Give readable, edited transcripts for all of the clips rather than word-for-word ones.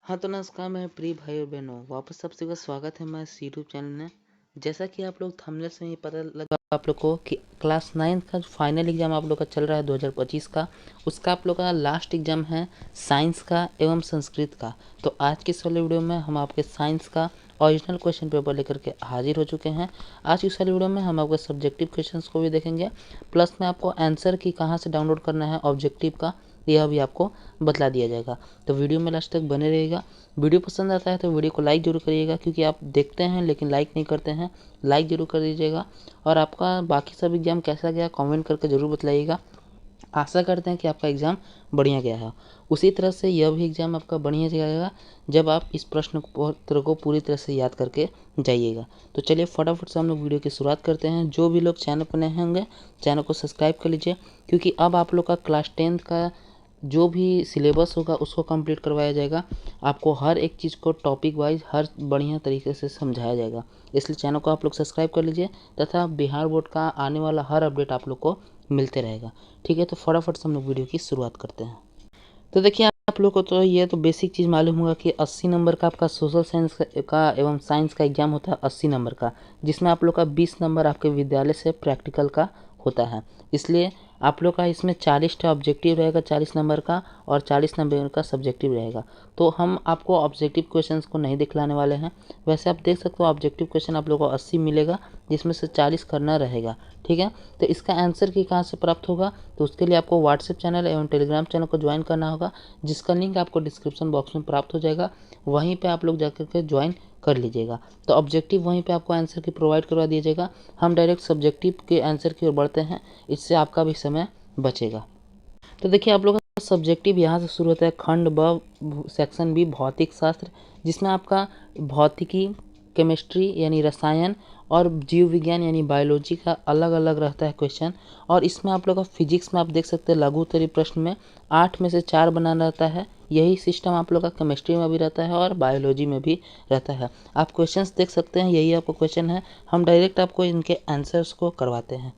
हाँ, तो नमस्कार मैं प्रिय भाई और बहनों, वापस सब सबका स्वागत है हमारे यूट्यूब चैनल में। जैसा कि आप लोग थंबनेल से ही पता लगा आप लोग को कि क्लास 9 का जो फाइनल एग्जाम आप लोग का चल रहा है 2025 का, उसका आप लोग का लास्ट एग्जाम है साइंस का एवं संस्कृत का। तो आज की इस वाले वीडियो में हम आपके साइंस का ओरिजिनल क्वेश्चन पेपर लेकर के हाजिर हो चुके हैं। आज की इस वाले वीडियो में हम आपके सब्जेक्टिव क्वेश्चंस को भी देखेंगे, प्लस में आपको आंसर की कहाँ से डाउनलोड करना है ऑब्जेक्टिव का यह भी आपको बतला दिया जाएगा। तो वीडियो में लास्ट तक बने रहेगा। वीडियो पसंद आता है तो वीडियो को लाइक जरूर करिएगा, क्योंकि आप देखते हैं लेकिन लाइक नहीं करते हैं। लाइक जरूर कर दीजिएगा और आपका बाकी सब एग्जाम कैसा गया कमेंट करके ज़रूर बताइएगा। आशा करते हैं कि आपका एग्ज़ाम बढ़िया गया है। उसी तरह से यह भी एग्ज़ाम आपका बढ़िया जाएगा जब आप इस प्रश्न पत्र को पूरी तरह से याद करके जाइएगा। तो चलिए फटाफट से हम लोग वीडियो की शुरुआत करते हैं। जो भी लोग चैनल पर नए होंगे चैनल को सब्सक्राइब कर लीजिए, क्योंकि अब आप लोग का क्लास 10 का जो भी सिलेबस होगा उसको कंप्लीट करवाया जाएगा। आपको हर एक चीज़ को टॉपिक वाइज हर बढ़िया तरीके से समझाया जाएगा। इसलिए चैनल को आप लोग सब्सक्राइब कर लीजिए तथा बिहार बोर्ड का आने वाला हर अपडेट आप लोग को मिलते रहेगा। ठीक है, तो फटाफट से हम लोग वीडियो की शुरुआत करते हैं। तो देखिए आप लोग को तो ये तो बेसिक चीज़ मालूम होगा कि 80 नंबर का आपका सोशल साइंस का एवं साइंस का एग्जाम होता है 80 नंबर का, जिसमें आप लोग का 20 नंबर आपके विद्यालय से प्रैक्टिकल का होता है। इसलिए आप लोग का इसमें 40 का ऑब्जेक्टिव रहेगा 40 नंबर का, और 40 नंबर का सब्जेक्टिव रहेगा। तो हम आपको ऑब्जेक्टिव क्वेश्चंस को नहीं दिखलाने वाले हैं। वैसे आप देख सकते हो ऑब्जेक्टिव क्वेश्चन आप लोग को 80 मिलेगा, जिसमें से 40 करना रहेगा। ठीक है, तो इसका आंसर की कहाँ से प्राप्त होगा, तो उसके लिए आपको व्हाट्सएप चैनल एवं टेलीग्राम चैनल को ज्वाइन करना होगा, जिसका लिंक आपको डिस्क्रिप्शन बॉक्स में प्राप्त हो जाएगा। वहीं पे आप लोग जाकर के ज्वाइन कर लीजिएगा। तो ऑब्जेक्टिव वहीं पे आपको आंसर की प्रोवाइड करवा दिया जाएगा। हम डायरेक्ट सब्जेक्टिव के आंसर की ओर बढ़ते हैं, इससे आपका भी समय बचेगा। तो देखिए आप लोग का सब्जेक्टिव यहाँ से शुरू होता है खंड ब सेक्शन बी भौतिक शास्त्र, जिसमें आपका भौतिकी, केमिस्ट्री यानी रसायन और जीव विज्ञान यानी बायोलॉजी का अलग अलग रहता है क्वेश्चन। और इसमें आप लोग का फिजिक्स में आप देख सकते हैं लघु उत्तरीय प्रश्न में 8 में से 4 बनाना रहता है। यही सिस्टम आप लोग का केमिस्ट्री में भी रहता है और बायोलॉजी में भी रहता है। आप क्वेश्चंस देख सकते हैं, यही आपको क्वेश्चन है। हम डायरेक्ट आपको इनके आंसर्स को करवाते हैं।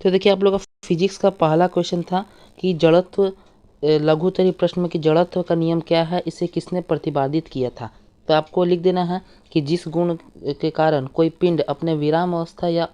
तो देखिए आप लोग का फिजिक्स का पहला क्वेश्चन था कि जड़त्व, लघु उत्तरीय प्रश्न में कि जड़त्व का नियम क्या है, इसे किसने प्रतिपादित किया था। तो आपको लिख देना है कि जिस गुण के कारण कोई पिंड अपने विराम अवस्था या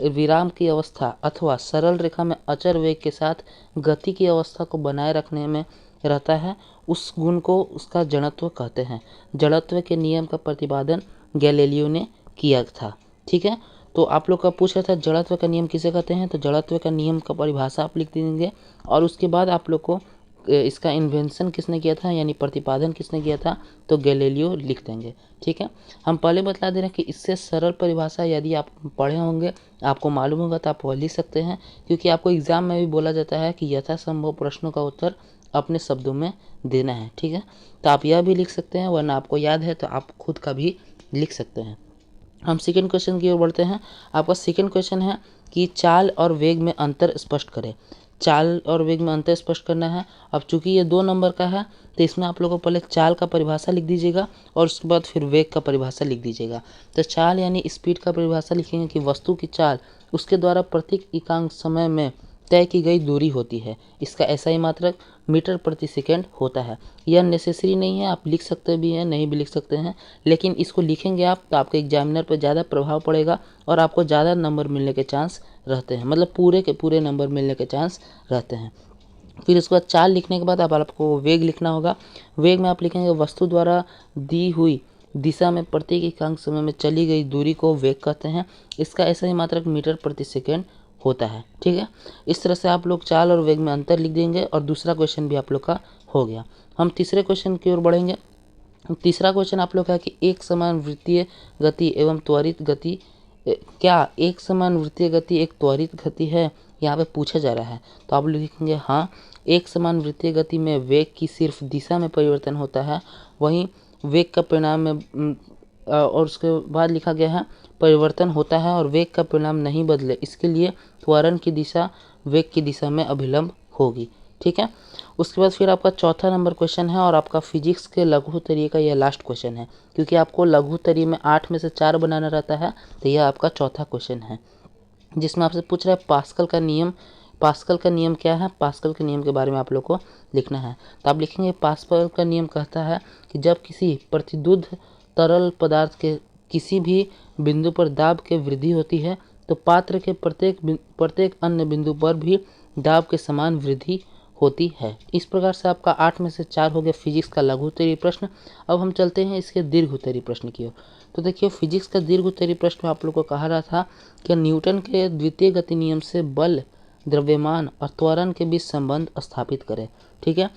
विराम की अवस्था अथवा सरल रेखा में अचर वेग के साथ गति की अवस्था को बनाए रखने में रहता है, उस गुण को उसका जड़त्व कहते हैं। जड़त्व के नियम का प्रतिपादन गैलीलियो ने किया था। ठीक है, तो आप लोग का पूछ रहा था जड़त्व का नियम किसे कहते हैं, तो जड़त्व का नियम का परिभाषा आप लिख देंगे। और उसके बाद आप लोग को इसका इन्वेंशन किसने किया था यानी प्रतिपादन किसने किया था, तो गैलीलियो लिख देंगे। ठीक है, हम पहले बता दे रहे हैं कि इससे सरल परिभाषा यदि आप पढ़े होंगे, आपको मालूम होगा, तो आप वह लिख सकते हैं, क्योंकि आपको एग्जाम में भी बोला जाता है कि यथासंभव प्रश्नों का उत्तर अपने शब्दों में देना है। ठीक है, तो आप यह भी लिख सकते हैं, वरना आपको याद है तो आप खुद का भी लिख सकते हैं। हम सेकेंड क्वेश्चन की ओर बढ़ते हैं। आपका सेकेंड क्वेश्चन है कि चाल और वेग में अंतर स्पष्ट करें। चाल और वेग में अंतर स्पष्ट करना है। अब चूंकि ये 2 नंबर का है, तो इसमें आप लोगों को पहले चाल का परिभाषा लिख दीजिएगा और उसके बाद फिर वेग का परिभाषा लिख दीजिएगा। तो चाल यानी स्पीड का परिभाषा लिखेंगे कि वस्तु की चाल उसके द्वारा प्रत्येक एकांक समय में तय की गई दूरी होती है। इसका SI मात्रक मीटर प्रति सेकेंड होता है। यह नेसेसरी नहीं है, आप लिख सकते भी हैं, नहीं भी लिख सकते हैं, लेकिन इसको लिखेंगे आप तो आपके एग्जामिनर पर ज़्यादा प्रभाव पड़ेगा और आपको ज़्यादा नंबर मिलने के चांस रहते हैं, मतलब पूरे के पूरे नंबर मिलने के चांस रहते हैं। फिर उसके बाद चाल लिखने के बाद आपको वेग लिखना होगा। वेग में आप लिखेंगे वस्तु द्वारा दी हुई दिशा में प्रत्येक एकांक समय में चली गई दूरी को वेग कहते हैं। इसका SI मात्रक मीटर प्रति सेकेंड होता है। ठीक है, इस तरह से आप लोग चाल और वेग में अंतर लिख देंगे और दूसरा क्वेश्चन भी आप लोग का हो गया। हम तीसरे क्वेश्चन की ओर बढ़ेंगे। तीसरा क्वेश्चन आप लोग का है कि एक समान वृत्तीय गति एवं त्वरित गति, क्या एक समान वृत्तीय गति एक त्वरित गति है, यहाँ पे पूछा जा रहा है। तो आप लिखेंगे हाँ, एक समान वृत्तीय गति में वेग की सिर्फ दिशा में परिवर्तन होता है, वहीं वेग का परिणाम में और उसके बाद लिखा गया है परिवर्तन होता है और वेग का परिणाम नहीं बदले, इसके लिए त्वरण की दिशा वेग की दिशा में अभिलंब होगी। ठीक है, उसके बाद फिर आपका चौथा नंबर क्वेश्चन है और आपका फिजिक्स के लघु उत्तरीय का यह लास्ट क्वेश्चन है, क्योंकि आपको लघु उत्तरीय में 8 में से 4 बनाना रहता है। तो यह आपका चौथा क्वेश्चन है, जिसमें आपसे पूछ रहा है पास्कल का नियम पास्कल का नियम क्या है, पास्कल के नियम के बारे में आप लोग को लिखना है। तो आप लिखेंगे पास्कल का नियम कहता है कि जब किसी प्रतिदुग्ध तरल पदार्थ के किसी भी बिंदु पर दाब के वृद्धि होती है तो पात्र के प्रत्येक अन्य बिंदु पर भी दाब के समान वृद्धि होती है। इस प्रकार से आपका 8 में से 4 हो गया फिजिक्स का लघु उत्तरीय प्रश्न। अब हम चलते हैं इसके दीर्घ उत्तरीय प्रश्न की ओर। तो देखिए फिजिक्स का दीर्घ उत्तरीय प्रश्न में आप लोग को कहा रहा था कि न्यूटन के द्वितीय गति नियम से बल, द्रव्यमान और त्वरण के बीच संबंध स्थापित करें। ठीक है,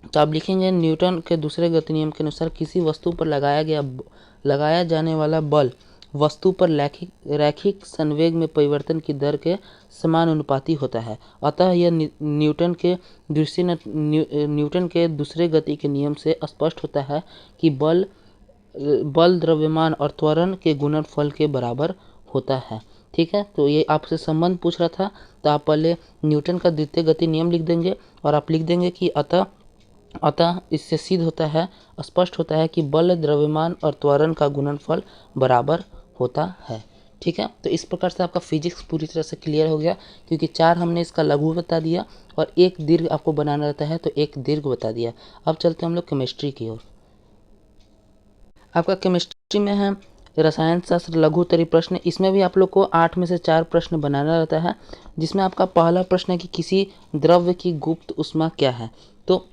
तो आप लिखेंगे न्यूटन के दूसरे गति नियम के अनुसार किसी वस्तु पर लगाया जाने वाला बल वस्तु पर रैखिक संवेग में परिवर्तन की दर के समानुपाती होता है। अतः यह न्यूटन के दूसरे गति के नियम से स्पष्ट होता है कि बल, द्रव्यमान और त्वरण के गुणनफल के बराबर होता है। ठीक है, तो ये आपसे संबंध पूछ रहा था, तो आप पहले न्यूटन का द्वितीय गति नियम लिख देंगे और आप लिख देंगे कि अतः इससे सिद्ध होता है, स्पष्ट होता है कि बल, द्रव्यमान और त्वरण का गुणनफल बराबर होता है। ठीक है, तो इस प्रकार से आपका फिजिक्स पूरी तरह से क्लियर हो गया, क्योंकि 4 हमने इसका लघु बता दिया और एक दीर्घ आपको बनाना रहता है तो एक दीर्घ बता दिया। अब चलते हैं हम लोग केमिस्ट्री की ओर। आपका केमिस्ट्री में है रसायन शास्त्र लघु उत्तरीय प्रश्न। इसमें भी आप लोग को 8 में से 4 प्रश्न बनाना रहता है, जिसमें आपका पहला प्रश्न है कि किसी द्रव्य की गुप्त ऊष्मा क्या है। तो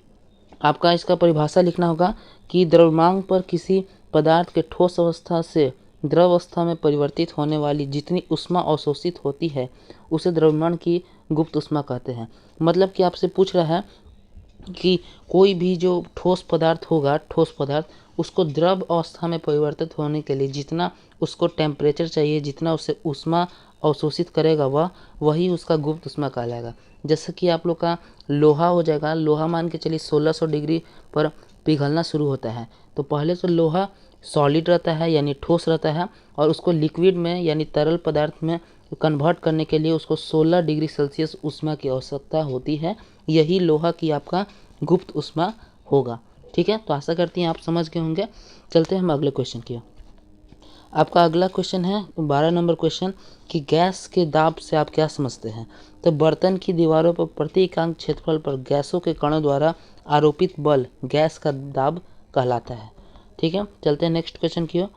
आपका इसका परिभाषा लिखना होगा कि द्रव्यमान पर किसी पदार्थ के ठोस अवस्था से द्रव अवस्था में परिवर्तित होने वाली जितनी ऊष्मा अवशोषित होती है उसे द्रव्यमान की गुप्त ऊष्मा कहते हैं। मतलब कि आपसे पूछ रहा है कि कोई भी जो ठोस पदार्थ होगा, ठोस पदार्थ, उसको द्रव अवस्था में परिवर्तित होने के लिए जितना उसको टेम्परेचर चाहिए, जितना उसे ऊष्मा अवशोषित करेगा वही उसका गुप्त ऊष्मा कहलाएगा। जैसे कि आप लोग का लोहा हो जाएगा, लोहा मान के चलिए 1600 डिग्री पर पिघलना शुरू होता है, तो पहले तो लोहा सॉलिड रहता है यानी ठोस रहता है, और उसको लिक्विड में यानी तरल पदार्थ में कन्वर्ट करने के लिए उसको 16 डिग्री सेल्सियस ऊष्मा की आवश्यकता होती है। यही लोहा की आपका गुप्त ऊष्मा होगा। ठीक है, तो आशा करती हैं आप समझ गए होंगे। चलते हैं हम अगले क्वेश्चन की। आपका अगला क्वेश्चन है 12 नंबर क्वेश्चन कि गैस के दाब से आप क्या समझते हैं। तो बर्तन की दीवारों पर प्रति एकांक क्षेत्रफल पर गैसों के कणों द्वारा आरोपित बल गैस का दाब कहलाता है। ठीक है, चलते हैं नेक्स्ट क्वेश्चन की ओर।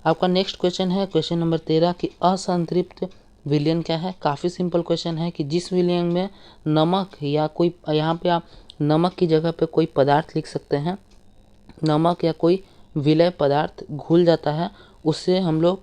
आपका नेक्स्ट क्वेश्चन है क्वेश्चन नंबर 13 कि असंतृप्त विलयन क्या है। काफ़ी सिंपल क्वेश्चन है कि जिस विलयन में नमक या कोई, यहाँ पे आप नमक की जगह पे कोई पदार्थ लिख सकते हैं, नमक या कोई विलय पदार्थ घुल जाता है, उससे हम लोग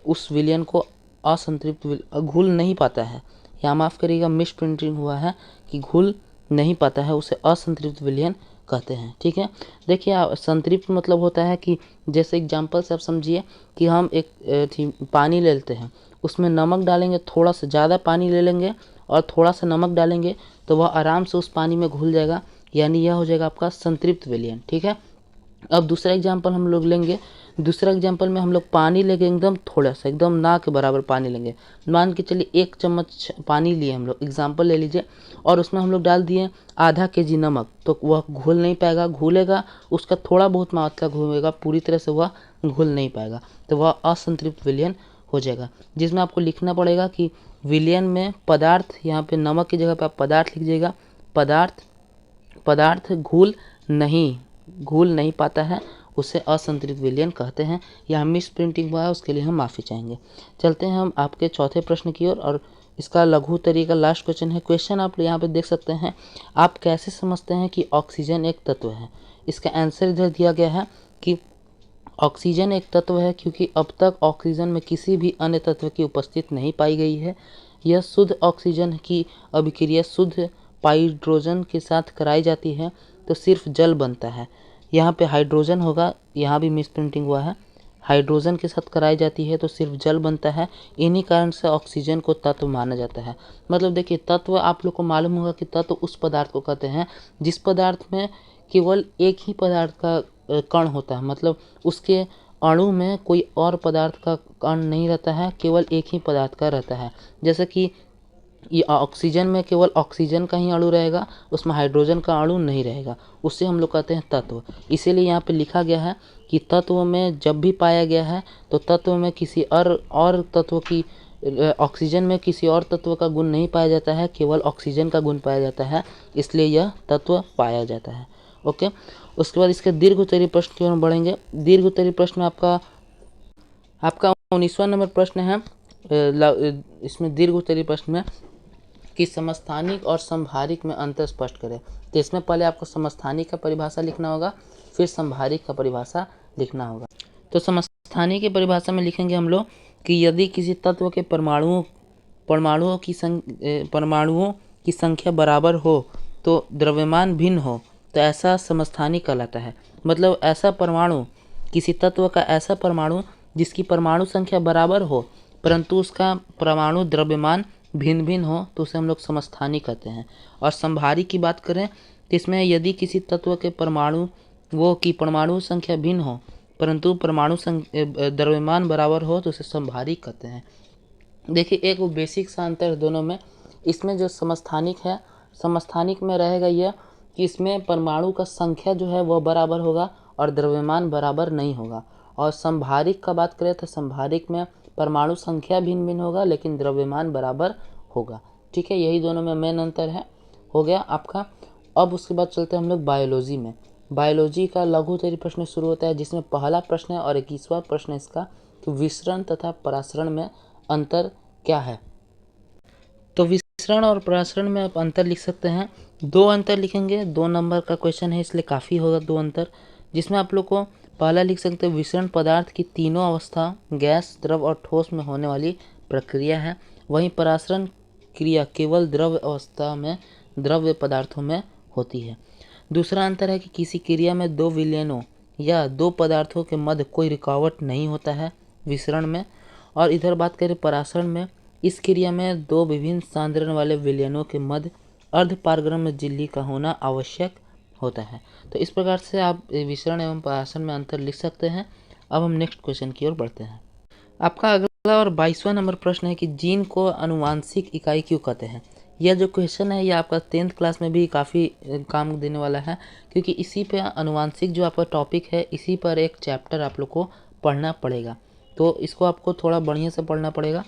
उस विलयन को असंतृप्त घुल नहीं पाता है, या माफ़ करिएगा मिस प्रिंटिंग हुआ है कि घुल नहीं पाता है, उसे असंतृप्त विलयन कहते हैं। ठीक है, देखिए संतृप्त मतलब होता है कि जैसे एग्जांपल से आप समझिए कि हम एक पानी ले लेते हैं, उसमें नमक डालेंगे, थोड़ा सा ज़्यादा पानी ले लेंगे और थोड़ा सा नमक डालेंगे तो वह आराम से उस पानी में घुल जाएगा, यानी यह हो जाएगा आपका संतृप्त विलयन। ठीक है, अब दूसरा एग्जांपल हम लोग लेंगे। दूसरा एग्जांपल में हम लोग पानी लेंगे, एकदम थोड़ा सा, एकदम ना के बराबर पानी लेंगे। मान के चलिए 1 चम्मच पानी लिए हम लोग, एग्जांपल ले लीजिए, और उसमें हम लोग डाल दिए आधा केजी नमक, तो वह घुल नहीं पाएगा, घुलेगा उसका थोड़ा बहुत मात्रा घुलेगा, पूरी तरह से वह घुल नहीं पाएगा, तो वह असंतृप्त विलयन हो जाएगा। जिसमें आपको लिखना पड़ेगा कि विलयन में पदार्थ, यहाँ पे नमक की जगह पे आप पदार्थ लिखिएगा, पदार्थ घुल नहीं पाता है, उसे असंतृप्त विलयन कहते हैं। यहाँ मिस प्रिंटिंग हुआ है, उसके लिए हम माफ़ी चाहेंगे। चलते हैं हम आपके चौथे प्रश्न की ओर, और इसका लघु उत्तरीय का लास्ट क्वेश्चन है। क्वेश्चन आप यहाँ पे देख सकते हैं, आप कैसे समझते हैं कि ऑक्सीजन एक तत्व है। इसका आंसर इधर दिया गया है कि ऑक्सीजन एक तत्व है क्योंकि अब तक ऑक्सीजन में किसी भी अन्य तत्व की उपस्थिति नहीं पाई गई है। यह शुद्ध ऑक्सीजन की अभिक्रिया शुद्ध हाइड्रोजन के साथ कराई जाती है तो सिर्फ जल बनता है। यहाँ पे हाइड्रोजन होगा, यहाँ भी मिस प्रिंटिंग हुआ है, हाइड्रोजन के साथ कराई जाती है तो सिर्फ जल बनता है। इन्हीं कारण से ऑक्सीजन को तत्व माना जाता है। मतलब देखिए, तत्व आप लोग को मालूम होगा कि तत्व उस पदार्थ को कहते हैं जिस पदार्थ में केवल एक ही पदार्थ का कण होता है, मतलब उसके अणु में कोई और पदार्थ का कण नहीं रहता है, केवल एक ही पदार्थ का रहता है। जैसे कि ये ऑक्सीजन में केवल ऑक्सीजन का ही अणु रहेगा, उसमें हाइड्रोजन का अणु नहीं रहेगा, उससे हम लोग कहते हैं तत्व। इसीलिए यहाँ पे लिखा गया है कि तत्व में जब भी पाया गया है तो तत्व में किसी और तत्व की ऑक्सीजन में किसी और तत्व का गुण नहीं पाया जाता है, केवल ऑक्सीजन का गुण पाया जाता है, इसलिए यह तत्व पाया जाता है। ओके, उसके बाद इसके दीर्घ उत्तरीय प्रश्न की ओर बढ़ेंगे। दीर्घ उत्तरीय प्रश्न में आपका 19वां नंबर प्रश्न है। इसमें दीर्घ उत्तरीय प्रश्न में कि समस्थानिक और समभारिक में अंतर स्पष्ट करें। तो इसमें पहले आपको समस्थानिक का परिभाषा लिखना होगा, फिर समभारिक का परिभाषा लिखना होगा। तो समस्थानिक की परिभाषा में लिखेंगे हम लोग कि यदि किसी तत्व के परमाणुओं की संख्या बराबर हो तो द्रव्यमान भिन्न हो, तो ऐसा समस्थानिक कहलाता है। मतलब ऐसा परमाणु, किसी तत्व का ऐसा परमाणु जिसकी परमाणु संख्या बराबर हो परंतु उसका परमाणु द्रव्यमान भिन्न भिन्न हो, तो उसे हम लोग समस्थानिक कहते हैं। और समभारिक की बात करें तो इसमें यदि किसी तत्व के परमाणु संख्या भिन्न हो परंतु परमाणु द्रव्यमान बराबर हो, तो उसे समभारिक कहते हैं। देखिए, एक वो बेसिक सा अंतर दोनों में। इसमें जो समस्थानिक है, समस्थानिक में रहेगा यह कि इसमें परमाणु का संख्या जो है वह बराबर होगा और द्रव्यमान बराबर नहीं होगा। और समभारिक का बात करें तो समभारिक में परमाणु संख्या भिन्न भिन्न होगा लेकिन द्रव्यमान बराबर होगा। ठीक है, यही दोनों में मेन अंतर है। हो गया आपका। अब उसके बाद चलते हैं हम लोग बायोलॉजी में। बायोलॉजी का लघु उत्तरीय प्रश्न शुरू होता है, जिसमें पहला प्रश्न है और 21वां प्रश्न है इसका कि विसरण तथा परासरण में अंतर क्या है। तो विसरण और परासरण में आप अंतर लिख सकते हैं। 2 अंतर लिखेंगे, 2 नंबर का क्वेश्चन है इसलिए काफ़ी होगा 2 अंतर, जिसमें आप लोग को पहला लिख सकते हैं विसरण पदार्थ की तीनों अवस्था गैस, द्रव और ठोस में होने वाली प्रक्रिया है। वहीं परासरण क्रिया केवल द्रव अवस्था में द्रव्य पदार्थों में होती है। दूसरा अंतर है कि किसी क्रिया में 2 विलयनों या 2 पदार्थों के मध्य कोई रुकावट नहीं होता है विसरण में। और इधर बात करें परासरण में, इस क्रिया में 2 विभिन्न सांद्रण वाले विलयनों के मध्य अर्धपारगम्य झिल्ली का होना आवश्यक होता है। तो इस प्रकार से आप विसरण एवं परासरण में अंतर लिख सकते हैं। अब हम नेक्स्ट क्वेश्चन की ओर बढ़ते हैं। आपका अगला और 22वां नंबर प्रश्न है कि जीन को आनुवांशिक इकाई क्यों कहते हैं। यह जो क्वेश्चन है यह आपका 10th क्लास में भी काफ़ी काम देने वाला है, क्योंकि इसी पे आनुवांशिक जो आपका टॉपिक है इसी पर एक चैप्टर आप लोग को पढ़ना पड़ेगा। तो इसको आपको थोड़ा बढ़िया से पढ़ना पड़ेगा।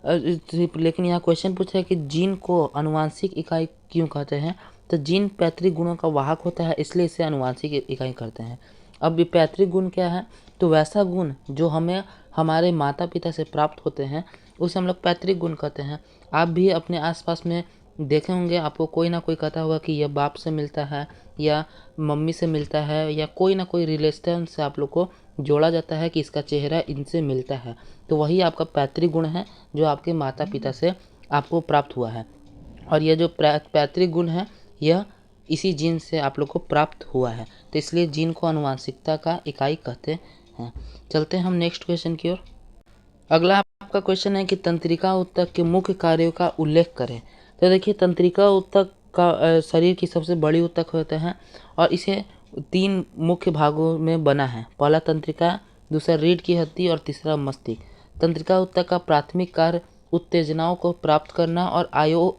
लेकिन यहाँ क्वेश्चन पूछा है कि जीन को आनुवांशिक इकाई क्यों कहते हैं। तो जीन पैतृक गुणों का वाहक होता है, इसलिए इसे आनुवांशिक इकाई करते हैं। अब ये पैतृक गुण क्या है, तो वैसा गुण जो हमें हमारे माता पिता से प्राप्त होते हैं उसे हम लोग पैतृक गुण कहते हैं। आप भी अपने आसपास में देखे होंगे, आपको कोई ना कोई कहता होगा कि यह बाप से मिलता है या मम्मी से मिलता है या कोई ना कोई रिलेशन से आप लोग को जोड़ा जाता है कि इसका चेहरा इनसे मिलता है। तो वही आपका पैतृक गुण है जो आपके माता पिता से आपको प्राप्त हुआ है। और यह जो पैतृक गुण है यह इसी जीन से आप लोग को प्राप्त हुआ है, तो इसलिए जीन को आनुवांशिकता का इकाई कहते हैं। चलते हैं हम नेक्स्ट क्वेश्चन की ओर। अगला आपका क्वेश्चन है कि तंत्रिका ऊतक के मुख्य कार्यों का उल्लेख करें। तो देखिए, तंत्रिका ऊतक का शरीर की सबसे बड़ी ऊतक होता है और इसे 3 मुख्य भागों में बना है। पहला तंत्रिका, दूसरा रीढ़ की हड्डी और तीसरा मस्तिष्क। तंत्रिका ऊतक का प्राथमिक कार्य उत्तेजनाओं को प्राप्त करना और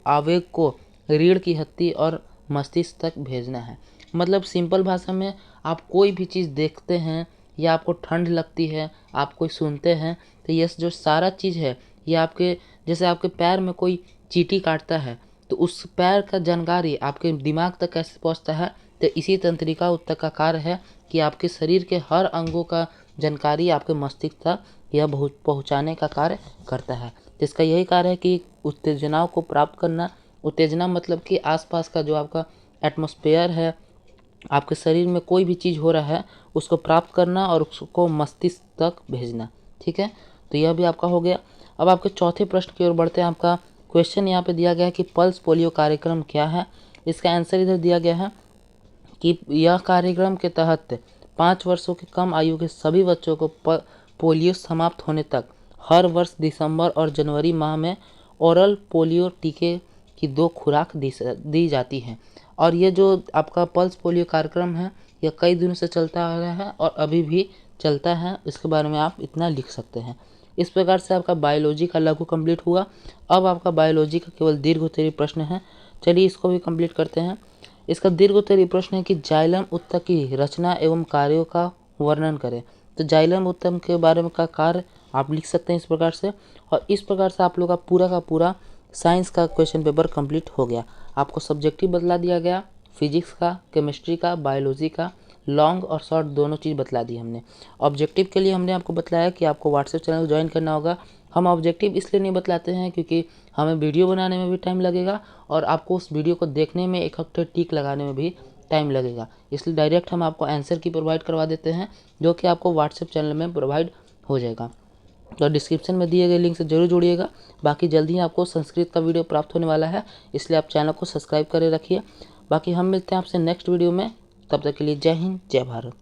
आवेग को रीढ़ की हड्डी और मस्तिष्क तक भेजना है। मतलब सिंपल भाषा में, आप कोई भी चीज़ देखते हैं या आपको ठंड लगती है, आप कोई सुनते हैं, तो ये जो सारा चीज़ है ये आपके, जैसे आपके पैर में कोई चींटी काटता है तो उस पैर का जानकारी आपके दिमाग तक कैसे पहुंचता है, तो इसी तंत्रिका ऊतक का कार्य है कि आपके शरीर के हर अंगों का जानकारी आपके मस्तिष्क तक यह पहुंचाने का कार्य करता है। जिसका यही कार्य है कि उत्तेजनाओं को प्राप्त करना। उत्तेजना मतलब कि आसपास का जो आपका एटमॉस्फेयर है, आपके शरीर में कोई भी चीज़ हो रहा है उसको प्राप्त करना और उसको मस्तिष्क तक भेजना। ठीक है, तो यह भी आपका हो गया। अब आपके चौथे प्रश्न की ओर बढ़ते हैं। आपका क्वेश्चन यहाँ पे दिया गया है कि पल्स पोलियो कार्यक्रम क्या है। इसका आंसर इधर दिया गया है कि यह कार्यक्रम के तहत 5 वर्षों के कम आयु के सभी बच्चों को पोलियो समाप्त होने तक हर वर्ष दिसंबर और जनवरी माह में ओरल पोलियो टीके की 2 खुराक दी जाती हैं। और ये जो आपका पल्स पोलियो कार्यक्रम है यह कई दिनों से चलता आ रहा है और अभी भी चलता है। इसके बारे में आप इतना लिख सकते हैं। इस प्रकार से आपका बायोलॉजी का लघु कंप्लीट हुआ। अब आपका बायोलॉजी का केवल दीर्घ उत्तरीय प्रश्न है। चलिए इसको भी कंप्लीट करते हैं। इसका दीर्घ उत्तरीय प्रश्न है कि जाइलम ऊतक की रचना एवं कार्यों का वर्णन करें। तो जाइलम ऊतक के बारे में का कार्य आप लिख सकते हैं इस प्रकार से। और इस प्रकार से आप लोग का पूरा साइंस का क्वेश्चन पेपर कंप्लीट हो गया। आपको सब्जेक्टिव बतला दिया गया, फिजिक्स का, केमिस्ट्री का, बायोलॉजी का, लॉन्ग और शॉर्ट दोनों चीज़ बतला दी हमने। ऑब्जेक्टिव के लिए हमने आपको बतलाया कि आपको व्हाट्सएप चैनल ज्वाइन करना होगा। हम ऑब्जेक्टिव इसलिए नहीं बतलाते हैं क्योंकि हमें वीडियो बनाने में भी टाइम लगेगा और आपको उस वीडियो को देखने में एक हफ्ते टिक लगाने में भी टाइम लगेगा, इसलिए डायरेक्ट हम आपको आंसर की प्रोवाइड करवा देते हैं जो कि आपको व्हाट्सएप चैनल में प्रोवाइड हो जाएगा। तो डिस्क्रिप्शन में दिए गए लिंक से जरूर जुड़िएगा। बाकी जल्दी ही आपको संस्कृत का वीडियो प्राप्त होने वाला है, इसलिए आप चैनल को सब्सक्राइब करे रखिए। बाकी हम मिलते हैं आपसे नेक्स्ट वीडियो में, तब तक के लिए जय हिंद जय भारत।